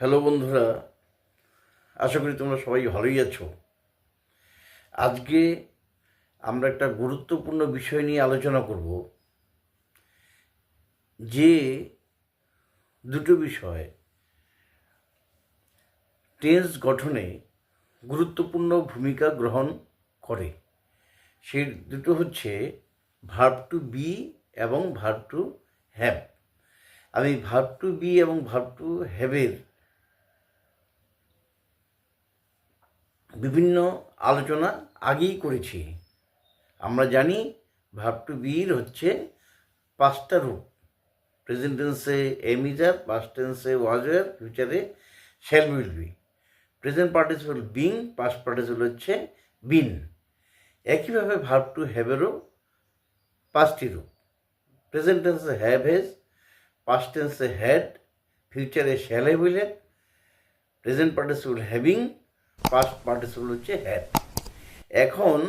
Hello বন্ধুরা, আশা করি তোমরা সবাই ভালোই আছো। আজকে আমরা একটা গুরুত্বপূর্ণ বিষয় নিয়ে আলোচনা করব, যে দুটো বিষয় টেন্স গঠনে গুরুত্বপূর্ণ ভূমিকা গ্রহণ করে। সেই দুটো হচ্ছে ভার্ব টু বি এবং ভার্ব টু হ্যাভ। আমি ভার্ব টু বি এবং ভার্ব টু হ্যাভের বিভিন্ন আলোচনা আগেই করেছি। আমরা জানি ভার্ব টু বির হচ্ছে 5টা রূপ। প্রেজেন্ট টেন্সে এম ইজ আর, পাস্ট টেন্সে ওয়াজ ওয়ার, ফিউচারে shall will be. Present participle being, past participle হচ্ছে বিন। একইভাবে ভার্ব টু হ্যাভেরও 5টি রূপ। প্রেজেন্ট টেন্সে হ্যাভ হ্যাজ, পাস্ট টেন্সে হ্যাড, ফিউচারে shall have will have, present participle having, past participle হচ্ছে হ্যাড। এখন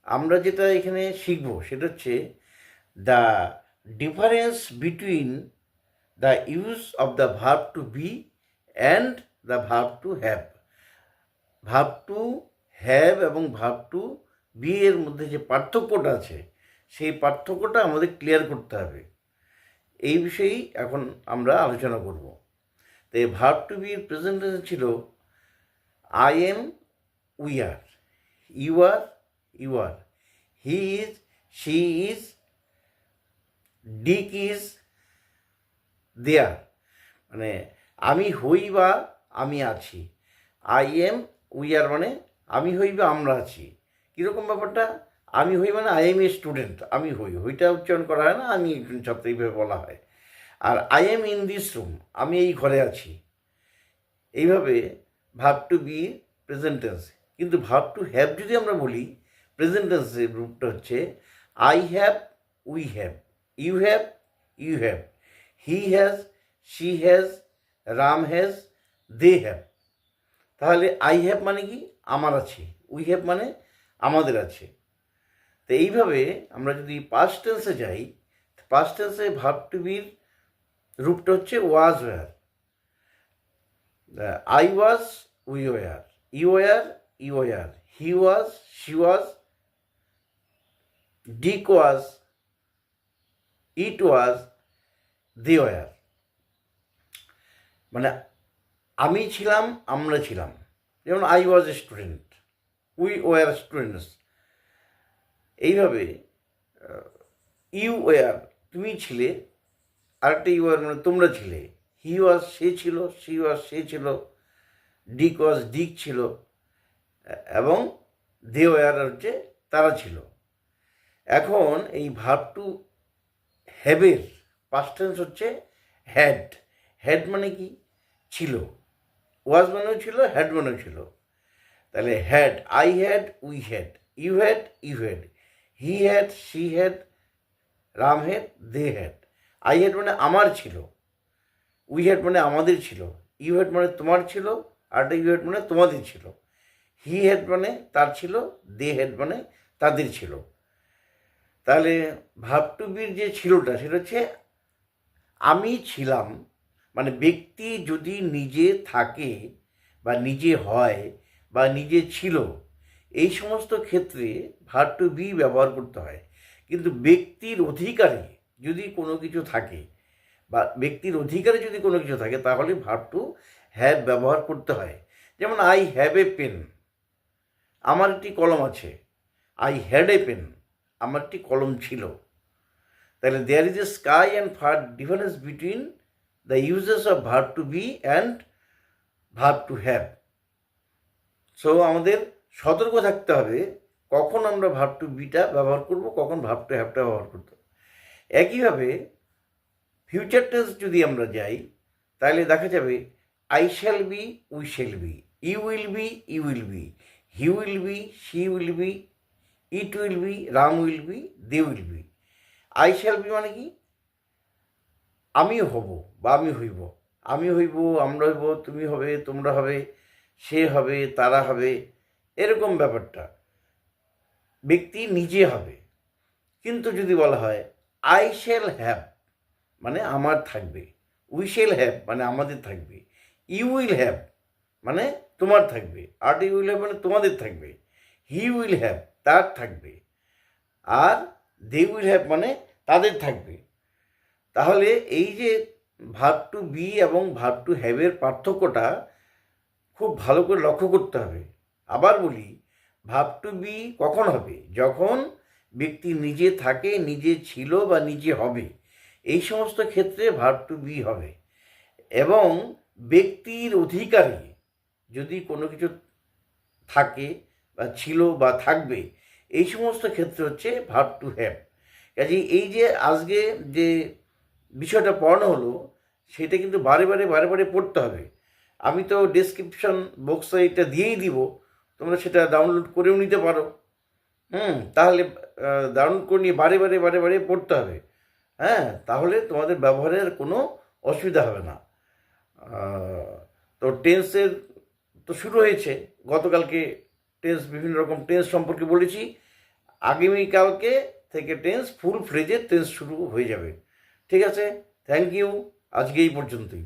আমরা যেটা এখানে শিখব সেটা হচ্ছে the difference between the use of the verb to be and the verb to have. Verb to have এবং ভার্ব টু বি এর মধ্যে যে পার্থক্যটা আছে, সেই পার্থক্যটা আমাদের ক্লিয়ার করতে হবে। এই বিষয়েই এখন আমরা আলোচনা করব। তো এই ভার্ব টু বি এর প্রেজেন্টেশন ছিল I am, we are, you are, you are, he is, she is, Dick is, there. মানে আমি হই বা আমি আছি। আই এম, উই আর মানে আমি হই বা আমরা আছি। কীরকম ব্যাপারটা? আমি হই মানে আই এম এ স্টুডেন্ট, আমি হই, হইটা উচ্চারণ করা হয় না, আমি একজন ছাত্র, এইভাবে বলা হয়। আর I am in this room, আমি এই ঘরে আছি। এইভাবে verb to be present tense. কিন্তু ভার্ব টু হ্যাভ যদি আমরা বলি, প্রেজেন্ট টেন্সের রূপটা হচ্ছে I have, we have, you have, you have, he has, she has, Ram has, they have. তাহলে আই হ্যাভ মানে কি? আমার আছে। উই হ্যাভ মানে আমাদের আছে। তো এইভাবে আমরা যদি পাস্ট টেন্সে যাই, পাস্ট টেন্সে ভার্ব টু বির রূপটা হচ্ছে was were. I was, we were, you were, you were, he was, she was, Dick was, it was, they were. মানে আমি ছিলাম, আমরা ছিলাম। যেমন I was a student, we were students. এইভাবে ইউ ওয়ার তুমি ছিলে, আরেকটা ইউ ওয়ার মানে তোমরা ছিলে। হি ওয়াজ সে ছিল, শি ওয়াজ সে ছিল, ডিক ওয়াজ ডিক ছিল, এবং দে ওয়ার হচ্ছে তারা ছিল। এখন এই ভার্ব টু হ্যাভের পাস্ট টেন্স হচ্ছে হ্যাড। হ্যাড মানে কি? ছিল। ওয়াজ মানেও ছিল, হ্যাড মানেও ছিল। তাহলে had, I had, we had, you had, you had, he had, she had, Ram had, they had. I had মানে আমার ছিল, উই হ্যাড মানে আমাদের ছিল, ইউ হ্যাড মানে তোমার ছিল, আর ইউ হ্যাড মানে তোমাদের ছিল, হি হ্যাড মানে তার ছিল, দে হ্যাড মানে তাদের ছিল। তাহলে ভার্ব টু বির যে ছিলটা সেটা হচ্ছে আমি ছিলাম। মানে ব্যক্তি যদি নিজে থাকে বা নিজে হয় বা নিজে ছিল, এই সমস্ত ক্ষেত্রে ভার্ব টু বি ব্যবহার করতে হয়। কিন্তু ব্যক্তির অধিকারে যদি কোনো কিছু থাকে বা ব্যক্তির অধিকারে যদি কোনো কিছু থাকে, তাহলে ভার্ব টু হ্যাভ ব্যবহার করতে হয়। যেমন আই হ্যাভ এ পেন, আমার একটি কলম আছে। আই হ্যাড এ পেন, আমার একটি কলম ছিল। তাহলে there is a sky and far difference between the uses of verb to be and verb to have. So আমাদের সতর্ক থাকতে হবে কখন আমরা ভার্ব টু বিটা ব্যবহার করব, কখন ভার্ব টু হ্যাভটা ব্যবহার করতে হবে। একইভাবে ফিউচার টেন্স যদি আমরা যাই, তাহলে দেখা যাবে I shall be, we shall be, you will be, you will be, he will be, she will be, it will be, Ram will be, they will be. I shall be মানে কি? আমি হব বা আমি হইব। আমি হইব, আমরা হইব, তুমি হবে, তোমরা হবে, সে হবে, তারা হবে, এরকম ব্যাপারটা। ব্যক্তি নিজে হবে। কিন্তু যদি বলা হয় আই শ্যাল হ্যাভ, মানে আমার থাকবে, উই শ্যাল হ্যাভ মানে আমাদের থাকবে, ইউ উইল হ্যাভ মানে তোমার থাকবে, আর ইউ উইল হ্যাভ মানে তোমাদের থাকবে, হি উইল হ্যাভ তার থাকবে, আর দে উইল হ্যাভ মানে তাদের থাকবে। তাহলে এই যে ভার্ব টু বি এবং ভার্ব টু হ্যাভের পার্থক্যটা খুব ভালো করে লক্ষ্য করতে হবে। আবার বলি, ভার্ব টু বি কখন হবে? যখন ব্যক্তি নিজে থাকে, নিজে ছিল বা নিজে হবে, এই সমস্ত ক্ষেত্রে ভার্ব টু বি হবে। এবং ব্যক্তির অধিকারে যদি কোনো কিছু থাকে বা ছিল বা থাকবে, এই সমস্ত ক্ষেত্রে হচ্ছে ভার্ব টু হ্যাভ। কাজেই এই যে আজকে যে বিষয়টা পড়ানো হলো, সেটা কিন্তু বারে বারে পড়তে হবে। আমি তো ডেসক্রিপশন বক্সে এটা দিয়েই দিব, তোমরা সেটা ডাউনলোড করেও নিতে পারো। তাহলে ডাউনলোড করে নিয়ে বারে বারে পড়তে হবে। হ্যাঁ, তাহলে তোমাদের ব্যবহারের কোনো অসুবিধা হবে না। তো টেন্সের তো শুরু হয়েছে, গতকালকে টেন্স বিভিন্ন রকম টেন্স সম্পর্কে বলেছি। আগামীকালকে থেকে টেন্স ফুল ফ্লেজের টেন্স শুরু হয়ে যাবে। ঠিক আছে, থ্যাংক ইউ, আজকে এই পর্যন্তই।